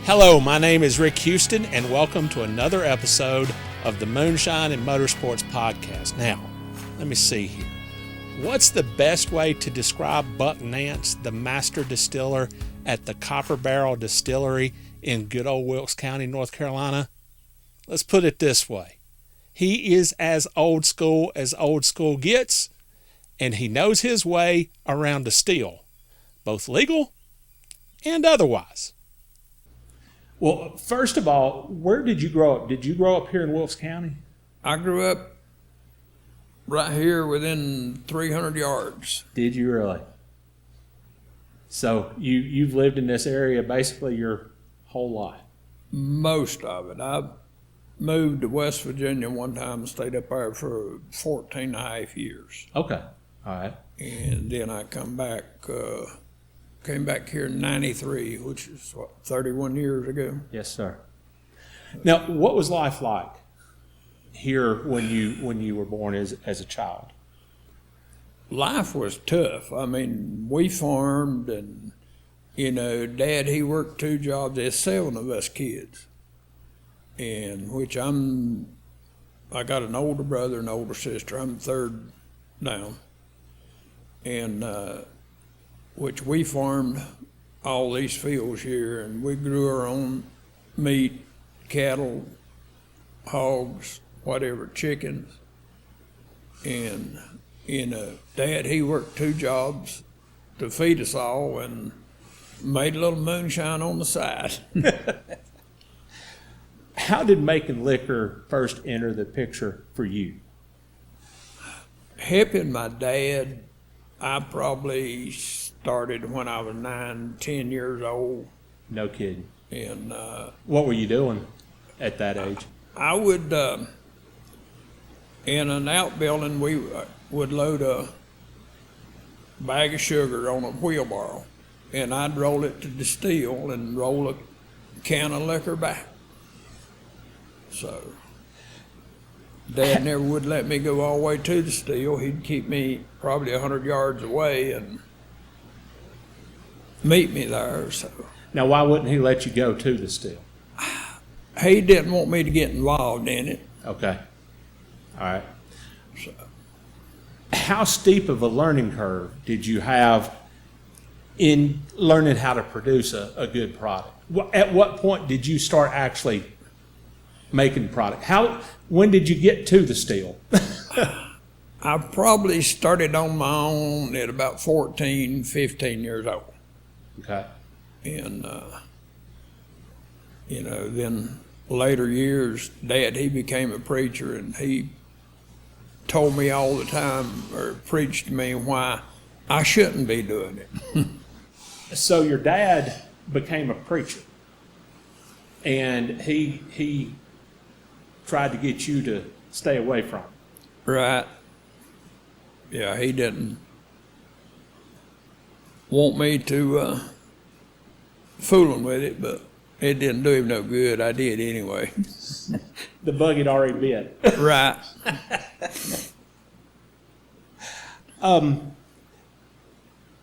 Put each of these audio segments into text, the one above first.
Hello, my name is Rick Houston, and welcome to another episode of the Moonshine and Motorsports podcast. Now, let me see here. What's the best way to describe Buck Nance, the master distiller at the Copper Barrel Distillery in good old Wilkes County, North Carolina? Let's put it this way. He is as old school gets, and he knows his way around a still, both legal and otherwise. Well, first of all, where did you grow up? Did you grow up here in Wilkes County? I grew up right here within 300 yards. Did you really? So you've lived in this area basically your whole life? Most of it. I moved to West Virginia one time and stayed up there for 14 and a half years. Okay, all right. And then I came back here in 93, which is, 31 years ago? Yes, sir. Now, what was life like here when you were born as a child? Life was tough. I mean, we farmed and, Dad, he worked 2 jobs. There's 7 of us kids, and which I got an older brother and older sister. I'm third down. And, which we farmed all these fields here, and we grew our own meat, cattle, hogs, whatever, chickens. And, Dad, he worked 2 jobs to feed us all and made a little moonshine on the side. How did making liquor first enter the picture for you? Helping my dad, I probably started when I was 9, 10 years old. No kidding. And what were you doing at that age? I would, in an outbuilding, we would load a bag of sugar on a wheelbarrow, and I'd roll it to distill and roll a can of liquor back. So Dad never would let me go all the way to the still. He'd keep me probably 100 yards away and meet me there. So now, why wouldn't he let you go to the still? He didn't want me to get involved in it. Okay. All right. So, how steep of a learning curve did you have in learning how to produce a good product? At what point did you start actually making product? When did you get to the still? I probably started on my own at about 14, 15 years old. Okay. And, then later years, Dad, he became a preacher, and he told me all the time, or preached to me, why I shouldn't be doing it. So your dad became a preacher, and he tried to get you to stay away from it. Right. Yeah, he didn't want me to fooling with it, but it didn't do him no good. I did anyway. The bug had already bit. Right.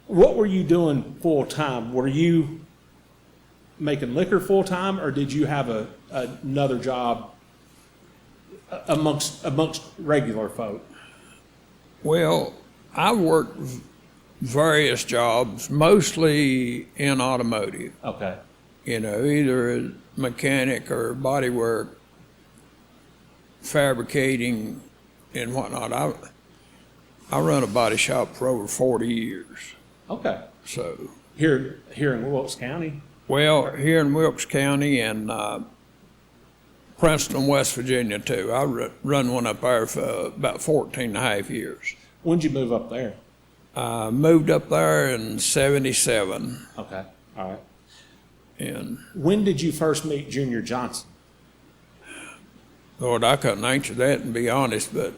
What were you doing full time? Were you making liquor full time, or did you have another job amongst regular folk? Well, I worked various jobs, mostly in automotive. Okay. Either as mechanic or body work, fabricating and whatnot. I run a body shop for over 40 years. Okay. So Here in Wilkes County? Well, here in Wilkes County and Princeton, West Virginia, too. I run one up there for about 14 and a half years. When did you move up there? I moved up there in 77. Okay, all right. And when did you first meet Junior Johnson? Lord, I couldn't answer that and be honest, but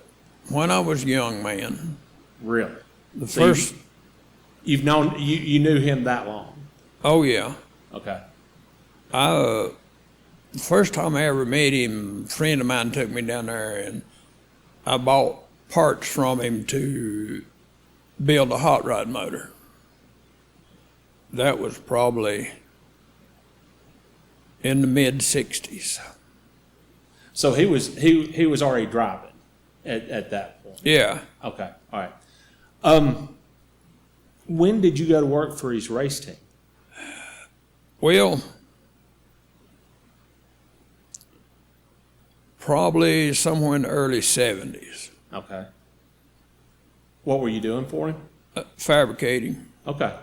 when I was a young man. Really? The so first. You knew him that long? Oh, yeah. Okay. The first time I ever met him, a friend of mine took me down there, and I bought parts from him to build a hot rod motor. That was probably in the mid-60s. So he was already driving at that point. Yeah. Okay, all right. When did you go to work for his race team? Well, probably somewhere in the early 70s. Okay. What were you doing for him? Fabricating. Okay.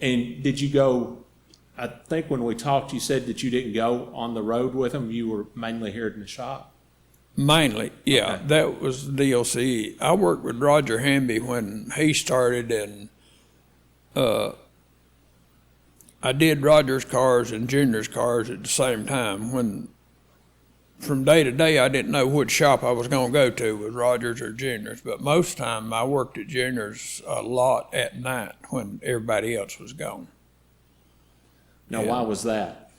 And did you go, I think when we talked, you said that you didn't go on the road with him. You were mainly here in the shop? Mainly, yeah. Okay. That was the DLC. I worked with Roger Hamby when he started, and I did Roger's cars and Junior's cars at the same time. When from day to day, I didn't know which shop I was going to go to, with Roger's or Junior's. But most of the time, I worked at Junior's a lot at night when everybody else was gone. Now, why was that?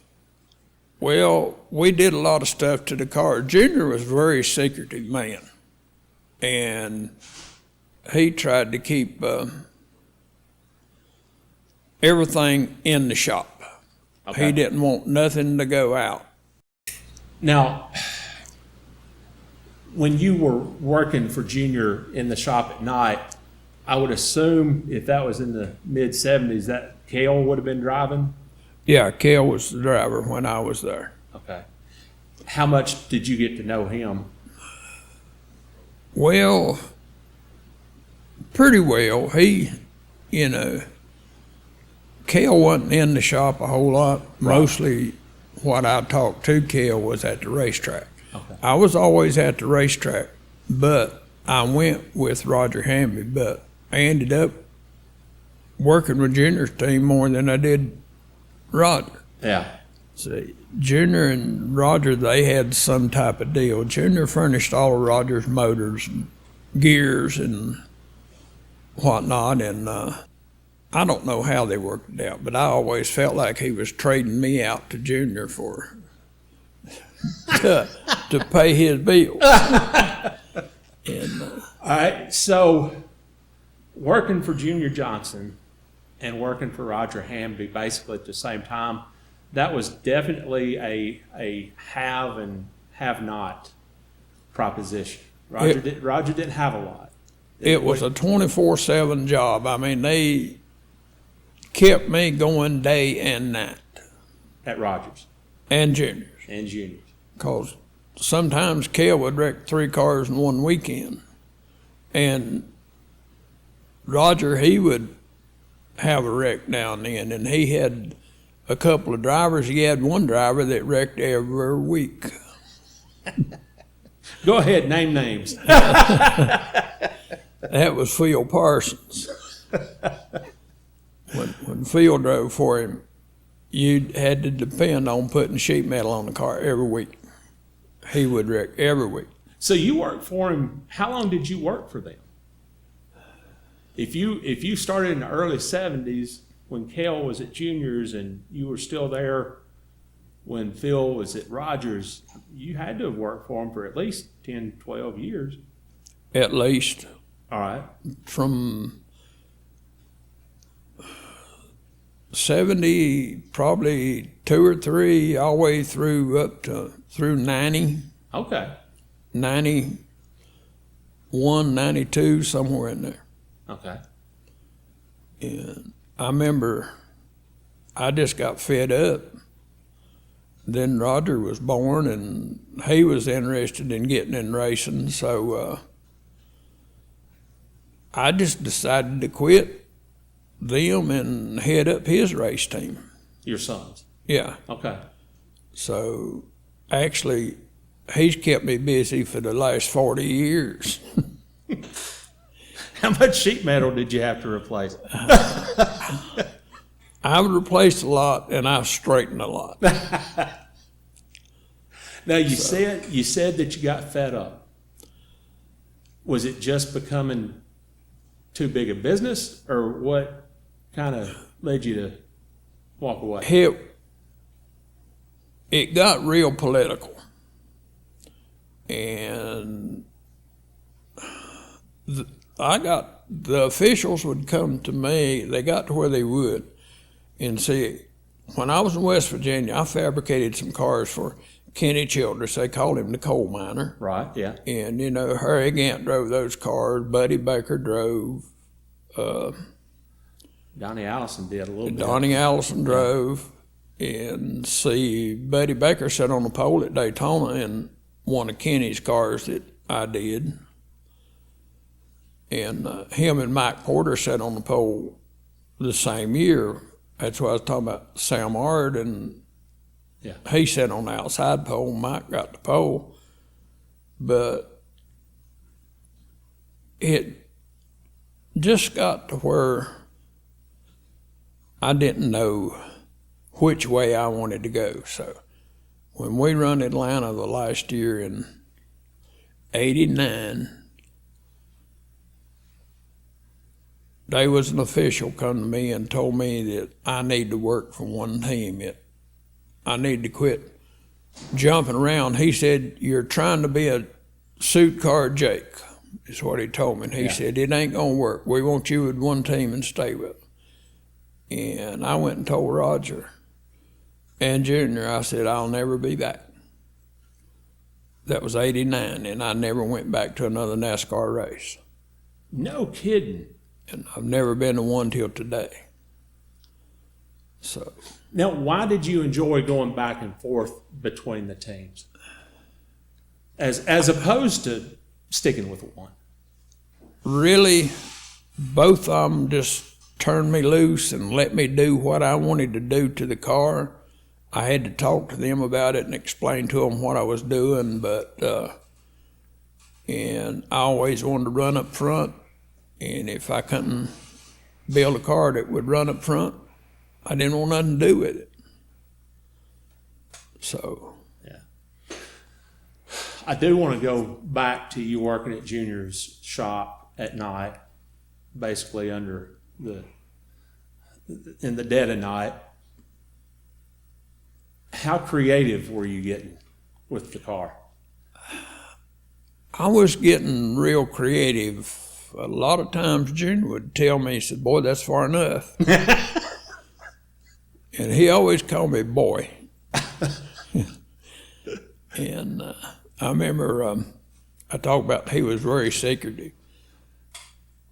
Well, we did a lot of stuff to the car. Junior was a very secretive man, and he tried to keep everything in the shop. Okay. He didn't want nothing to go out. Now, when you were working for Junior in the shop at night, I would assume if that was in the mid-70s, that Cale would have been driving? Yeah, Cale was the driver when I was there. Okay. How much did you get to know him? Well, pretty well. He, Cale wasn't in the shop a whole lot. Right. Mostly what I talked to Cale was at the racetrack. Okay. I was always at the racetrack, but I went with Roger Hamby, but I ended up working with Junior's team more than I did Roger. Yeah. See, Junior and Roger, they had some type of deal. Junior furnished all of Roger's motors and gears and whatnot, and I don't know how they worked it out, but I always felt like he was trading me out to Junior to pay his bills. And, All right. So, working for Junior Johnson and working for Roger Hamby basically at the same time, that was definitely a have and have not proposition. Roger didn't have a lot. It was a 24/7 job. I mean, they kept me going day and night. At Rogers And Junior's. and Juniors. Because sometimes Cale would wreck 3 cars in one weekend. And Roger, he would have a wreck now and then. And he had a couple of drivers. He had one driver that wrecked every week. Go ahead, name names. That was Phil Parsons. When Phil drove for him, you had to depend on putting sheet metal on the car every week. He would wreck every week. So you worked for him. How long did you work for them? If you started in the early 70s when Cale was at Juniors and you were still there when Phil was at Rogers, you had to have worked for him for at least 10, 12 years. At least. All right. From 70, probably 2 or 3, all the way through 90, Okay. 91, 92, somewhere in there. Okay. And I remember I just got fed up. Then Roger was born, and he was interested in getting in racing, so I just decided to quit them and head up his race team. Your sons. Yeah. Okay. So actually, he's kept me busy for the last 40 years. How much sheet metal did you have to replace? I've replaced a lot, and I've straightened a lot. Now you said that you got fed up. Was it just becoming too big a business, or what kind of led you to walk away? It got real political, and the officials would come to me. They got to where they would and say, when I was in West Virginia, I fabricated some cars for Kenny Childress. They called him the coal miner. Right, yeah. And, Harry Gant drove those cars. Buddy Baker drove. Donnie Allison did a little bit. Donnie Allison drove. And Buddy Baker sat on the pole at Daytona in one of Kenny's cars that I did. And him and Mike Porter sat on the pole the same year. That's what I was talking about, Sam Ard, and he sat on the outside pole, Mike got the pole. But it just got to where I didn't know which way I wanted to go. So when we run Atlanta the last year in '89, there was an official come to me and told me that I need to work for one team. I need to quit jumping around. He said, "You're trying to be a suit car Jake," is what he told me. And he said, "It ain't gonna work. We want you with one team and stay with them." And I went and told Roger and Junior, I said, "I'll never be back." That was '89, and I never went back to another NASCAR race. No kidding. And I've never been to one till today. So now, why did you enjoy going back and forth between the teams, as opposed to sticking with one? Really, both of them just turned me loose and let me do what I wanted to do to the car. I had to talk to them about it and explain to them what I was doing, and I always wanted to run up front. And if I couldn't build a car that would run up front, I didn't want nothing to do with it. So. Yeah. I do want to go back to you working at Junior's shop at night, basically in the dead of night. How creative were you getting with the car? I was getting real creative. A lot of times Junior would tell me, he said, "Boy, that's far enough." And he always called me boy. And I remember I talked about he was very secretive.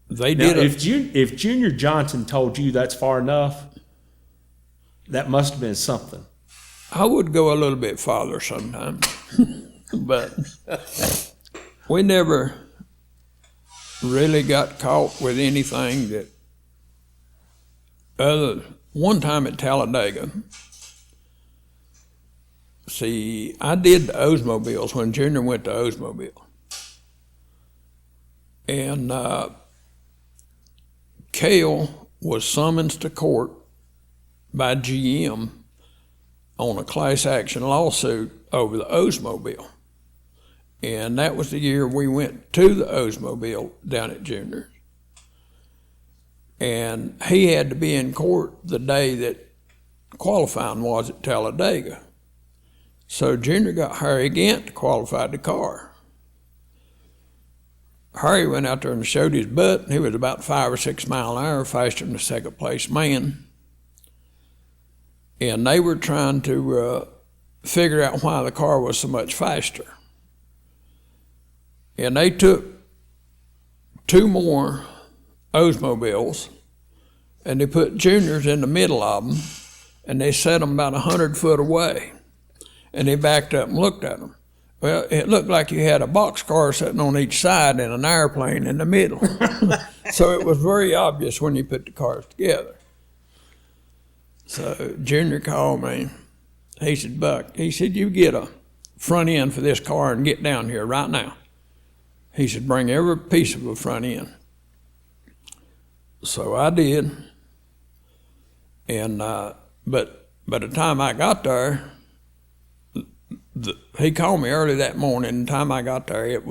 If Junior Johnson told you that's far enough, that must have been something. I would go a little bit farther sometimes. But we never really got caught with anything one time at Talladega. See, I did the Oldsmobiles when Junior went to Oldsmobile. And Cale was summoned to court by GM on a class action lawsuit over the Oldsmobile. And that was the year we went to the Oldsmobile down at Junior's. And he had to be in court the day that qualifying was at Talladega. So Junior got Harry Gant to qualify the car. Harry went out there and showed his butt, and he was about 5 or 6 miles an hour faster than the second place man. And they were trying to figure out why the car was so much faster. And they took 2 more Oldsmobiles, and they put Juniors in the middle of them, and they set them about 100 foot away. And they backed up and looked at them. Well, it looked like you had a boxcar sitting on each side and an airplane in the middle. So it was very obvious when you put the cars together. So Junior called me. He said, "Buck," he said, "you get a front end for this car and get down here right now." He said, "Bring every piece of a front end." So I did. And but by the time I got there, he called me early that morning. The time I got there,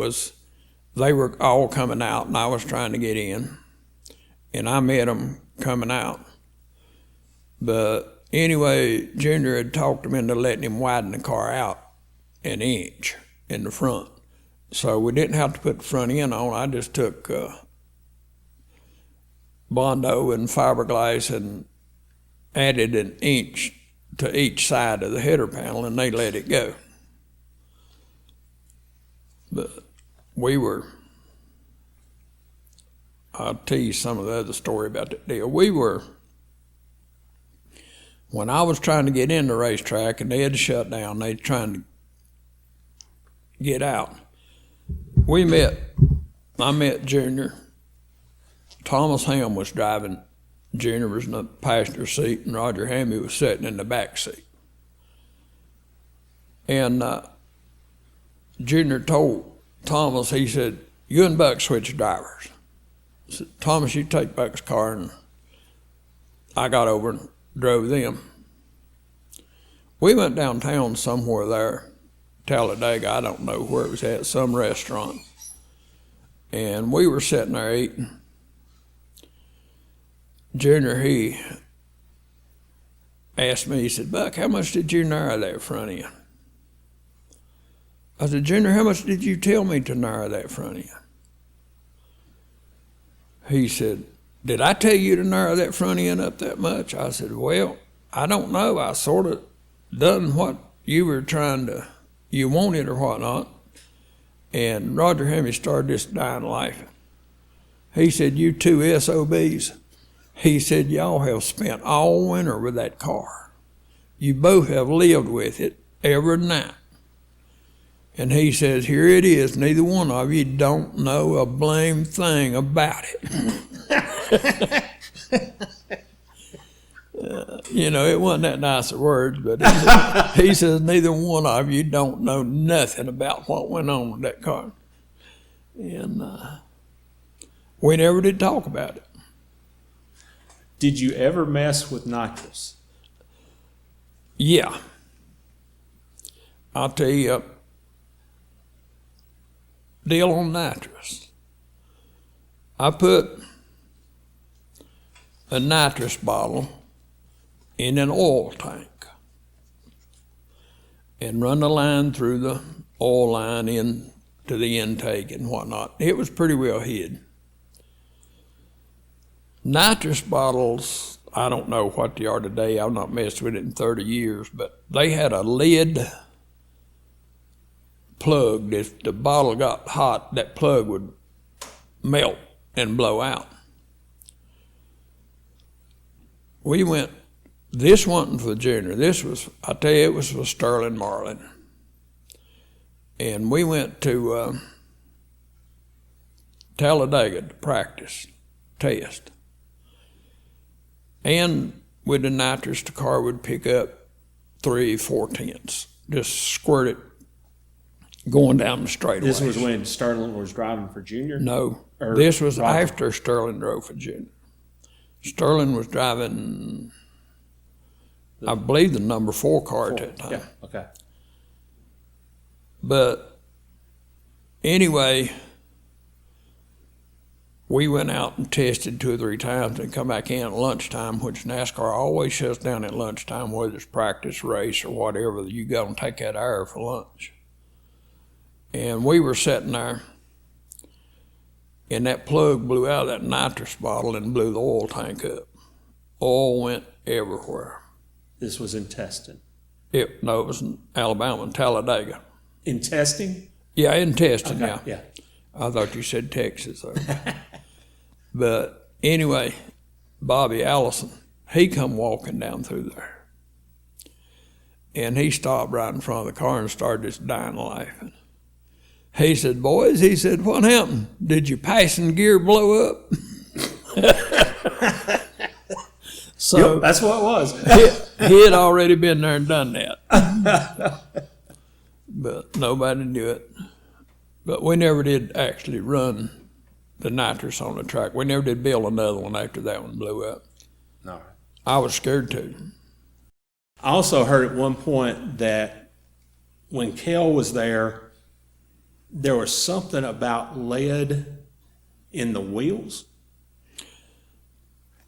they were all coming out, and I was trying to get in. And I met them coming out. But anyway, Junior had talked him into letting him widen the car out an inch in the front. So we didn't have to put the front end on. I just took Bondo and fiberglass and added an inch to each side of the header panel, and they let it go. But I'll tell you some of the other story about that deal. When I was trying to get in the racetrack and they had to shut down, they were trying to get out. I met Junior. Thomas Helm was driving. Junior was in the passenger seat, and Roger Hamby was sitting in the back seat. And Junior told Thomas, he said, "You and Buck switch drivers." I said, "Thomas, you take Buck's car," and I got over and drove them. We went downtown somewhere there, Talladega, I don't know where it was at, some restaurant. And we were sitting there eating. Junior, he asked me, he said, "Buck, how much did you narrow that front end?" I said, "Junior, how much did you tell me to narrow that front end?" He said, "Did I tell you to narrow that front end up that much?" I said, "Well, I don't know. I sort of done what you wanted or whatnot." And Roger Hamby started just dying laughing. He said, "You two SOBs," he said, "y'all have spent all winter with that car. You both have lived with it every night." And he says, "Here it is. Neither one of you don't know a blame thing about it." It wasn't that nice of words, but he says, "Neither one of you don't know nothing about what went on with that car." And we never did talk about it. Did you ever mess with nitrous? Yeah. I'll tell you, deal on nitrous. I put a nitrous bottle in an oil tank and run the line through the oil line into the intake and whatnot. It was pretty well hid. Nitrous bottles, I don't know what they are today. I've not messed with it in 30 years, but they had a lid plug. If the bottle got hot, that plug would melt and blow out. This wasn't for Junior. I tell you, it was for Sterling Marlin. And we went to Talladega to practice, test. And with the nitrous, the car would pick up 3-4 tenths. Just squirt it going down the straightaway. This was when Sterling was driving for Junior? No, this was after Sterling drove for Junior. Sterling was driving, I believe, the number 4 car at that time. Yeah, okay. But anyway, we went out and tested 2 or 3 times and come back in at lunchtime, which NASCAR always shuts down at lunchtime, whether it's practice, race, or whatever. You go and take that hour for lunch. And we were sitting there, and that plug blew out of that nitrous bottle and blew the oil tank up. Oil went everywhere. This was in testing? No, it was in Alabama, in Talladega. In testing? Yeah, in testing, okay, yeah. I thought you said Texas, though. But anyway, Bobby Allison, he come walking down through there. And he stopped right in front of the car and started just dying laughing. He said, "Boys," he said, "what happened? Did your passing gear blow up?" So yep, that's what it was. he had already been there and done that. But nobody knew it. But we never did actually run the nitrous on the track. We never did build another one after that one blew up. No. I was scared to. I also heard at one point that when Kel was there was something about lead in the wheels,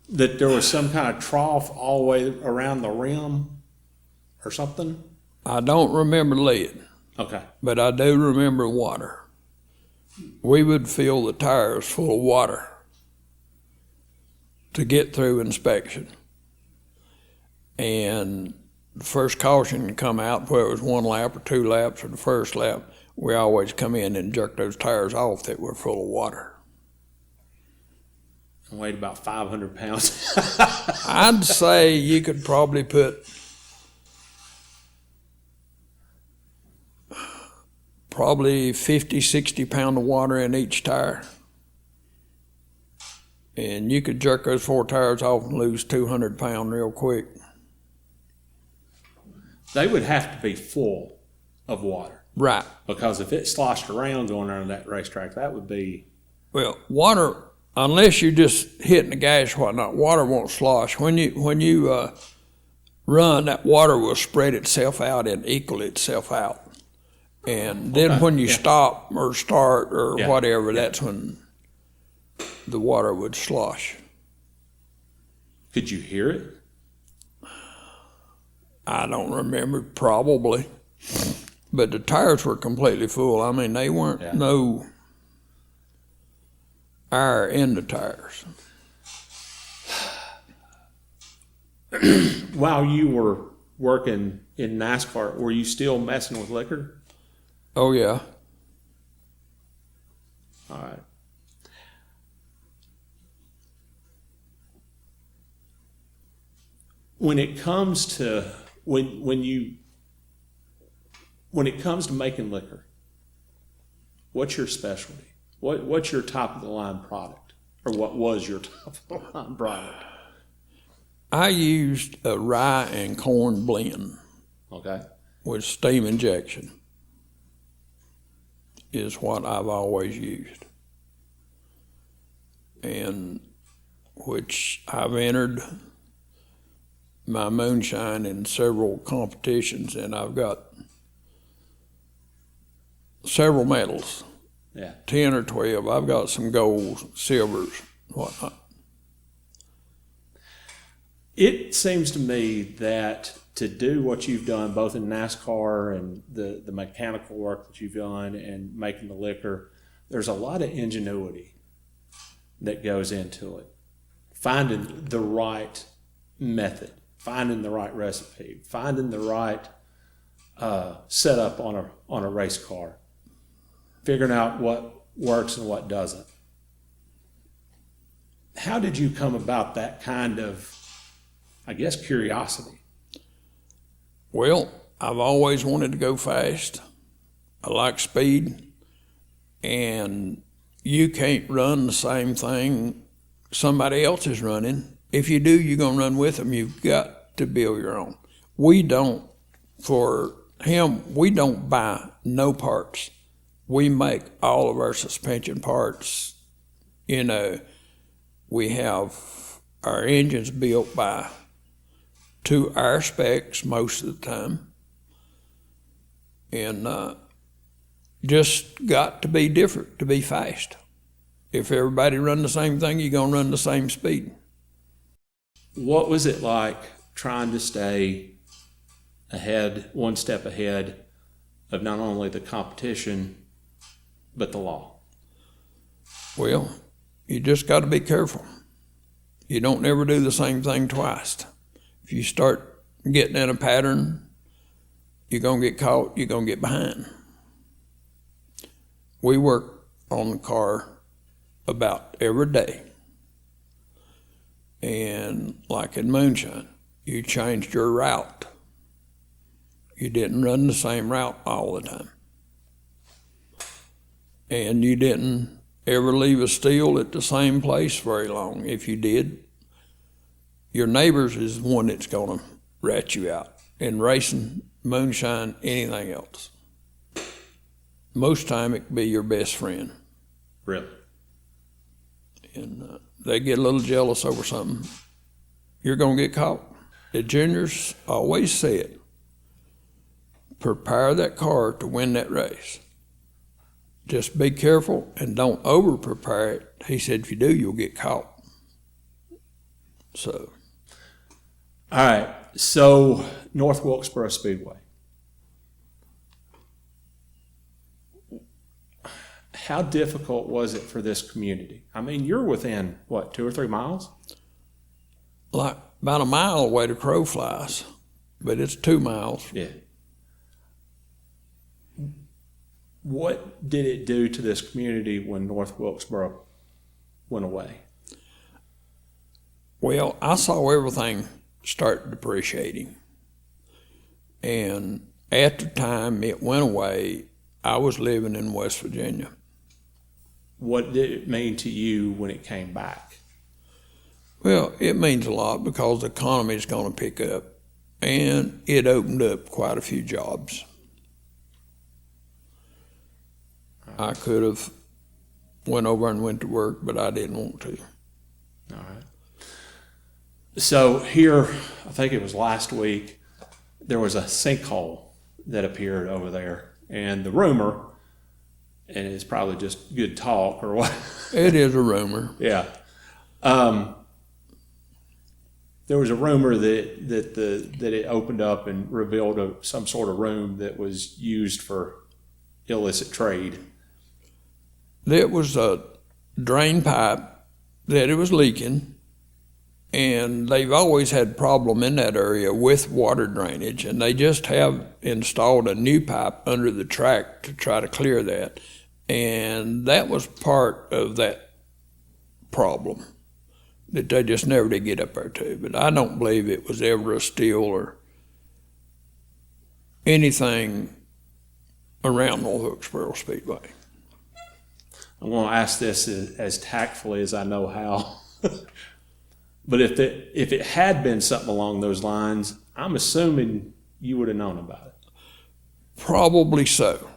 that there was some kind of trough all the way around the rim or something. I don't remember lead. Okay. But I do remember water. We would fill the tires full of water to get through inspection. And the first caution come out, whether it was 1 lap or 2 laps or the first lap, we always come in and jerk those tires off that were full of water. I weighed about 500 pounds. I'd say you could probably put probably 50, 60 pounds of water in each tire. And you could jerk those 4 tires off and lose 200 pounds real quick. They would have to be full of water. Right. Because if it sloshed around going around that racetrack, that would be... Well, water, unless you're just hitting the gas or whatnot, water won't slosh. When you run, that water will spread itself out and equal itself out. And then when you stop or start or whatever, that's when the water would slosh. Could you hear it? I don't remember, probably. But the tires were completely full. I mean, they weren't no air in the tires. While you were working in NASCAR, were you still messing with liquor? Oh, yeah. All right. When it comes to when it comes to making liquor, what's your specialty? What's your top of the line product, or what was your top of the line product? I used a rye and corn blend. Okay. With steam injection is what I've always used, and which I've entered my Moonshine in several competitions, and I've got several medals. 10 or 12. I've got some golds, silvers, whatnot. It seems to me that to do what you've done, both in NASCAR and the mechanical work that you've done and making the liquor, there's a lot of ingenuity that goes into it. Finding the right method, finding the right recipe, finding the right setup on a race car, figuring out what works and what doesn't. How did you come about that kind of, I guess, curiosity? Well, I've always wanted to go fast. I like speed, and you can't run the same thing somebody else is running. If you do, you're going to run with them. You've got to build your own. We don't, for him, we don't buy no parts. We make all of our suspension parts. You know, we have our engines built to our specs most of the time. And just got to be different, to be fast. If everybody run the same thing, you're going to run the same speed. What was it like trying to stay ahead, one step ahead of not only the competition, but the law? Well, you just got to be careful. You don't never do the same thing twice. If you start getting in a pattern, you're going to get caught, you're going to get behind. We work on the car about every day. And like in Moonshine, you changed your route. You didn't run the same route all the time. And you didn't ever leave a steel at the same place very long. If you did, your neighbors is the one that's going to rat you out. In racing, Moonshine, anything else. Most time it could be your best friend. Really? And they get a little jealous over something, you're going to get caught. The juniors always said, prepare that car to win that race. Just be careful and don't over-prepare it. He said, if you do, you'll get caught. So. All right, so North Wilkesboro Speedway. How difficult was it for this community? I mean, you're within, what, 2 or 3 miles? Like about a mile away to crow flies. but it's 2 miles. Yeah. What did it do to this community when North Wilkesboro went away? Well, I saw everything start depreciating. And at the time it went away, I was living in West Virginia. What did it mean to you when it came back? Well, it means a lot because the economy is going to pick up, and it opened up quite a few jobs. I could have went over and went to work, but I didn't want to. All right. So here, I think it was last week, there was a sinkhole that appeared over there. And the rumor, and it's probably just good talk or what. It is a rumor. Yeah. There was a rumor that it opened up and revealed some sort of room that was used for illicit trade. There was a drain pipe that it was leaking, and they've always had problem in that area with water drainage, and they just have installed a new pipe under the track to try to clear that, and that was part of that problem that they just never did get up there to. But I don't believe it was ever a steal or anything around North Wilkesboro Speedway. I'm going to ask this as tactfully as I know how. But if it had been something along those lines, I'm assuming you would have known about it. Probably so.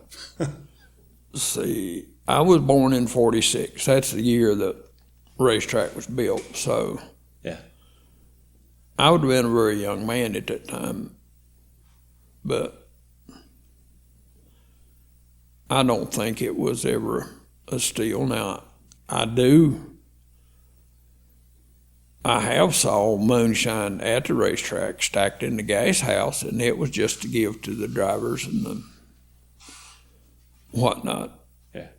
See, I was born in 46. That's the year the racetrack was built. So yeah, I would have been a very young man at that time. But I don't think it was ever a steal. Now, I have saw Moonshine at the racetrack stacked in the gas house, and it was just to give to the drivers and the whatnot. Yeah,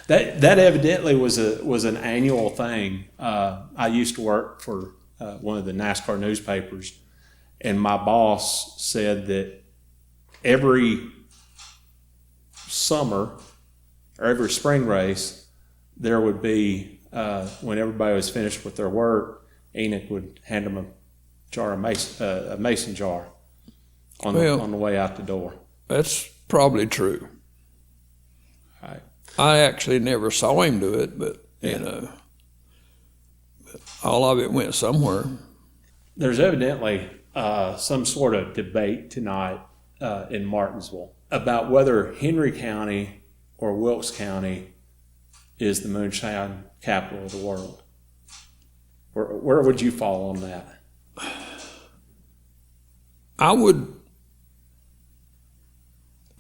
that evidently was an annual thing. I used to work for one of the NASCAR newspapers, and my boss said that every summer or every spring race, there would be, when everybody was finished with their work, Enoch would hand them a mason jar on the way out the door. That's probably true. Right. I actually never saw him do it, but all of it went somewhere. There's evidently some sort of debate tonight in Martinsville about whether Henry County or Wilkes County is the Moonshine capital of the world. Where would you fall on that?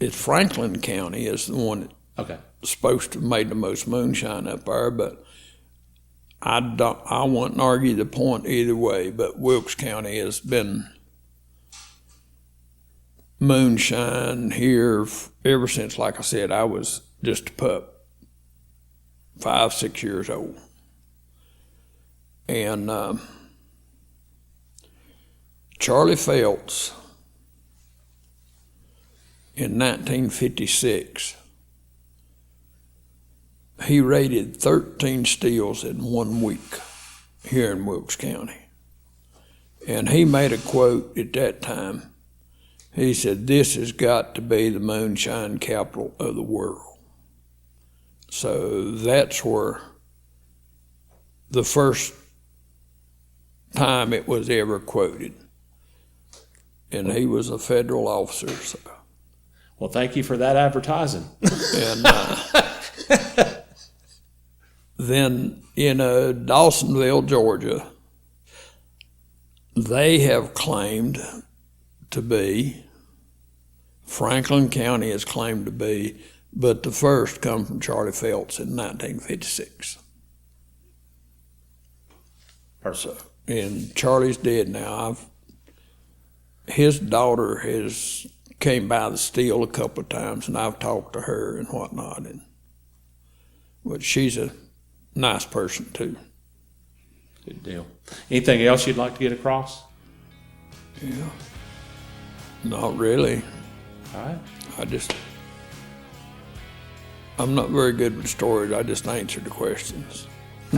It's Franklin County is the one that's supposed to have made the most moonshine up there, but I wouldn't argue the point either way, but Wilkes County has been moonshine here ever since, like I said, I was just a pup, 5, 6 years old. And Charlie Phelps in 1956, he rated 13 steals in 1 week here in Wilkes County. And he made a quote at that time. He said, "This has got to be the moonshine capital of the world." So that's where the first time it was ever quoted. And he was a federal officer. So. Well, thank you for that advertising. And then, Dawsonville, Georgia, they have claimed to be, Franklin County has claimed to be, but the first come from Charlie Phelps in 1956. So, and Charlie's dead now. His daughter has came by the steel a couple of times, and I've talked to her and whatnot. But she's a nice person too. Good deal. Anything else you'd like to get across? Yeah. Not really. All right. I'm not very good with stories. I just answer the questions.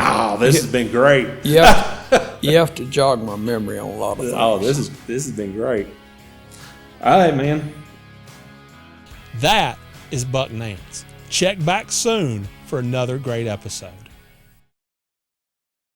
Oh, this has been great. You have to jog my memory on a lot of things. Oh, this has been great. All right, man. That is Buck Nance. Check back soon for another great episode.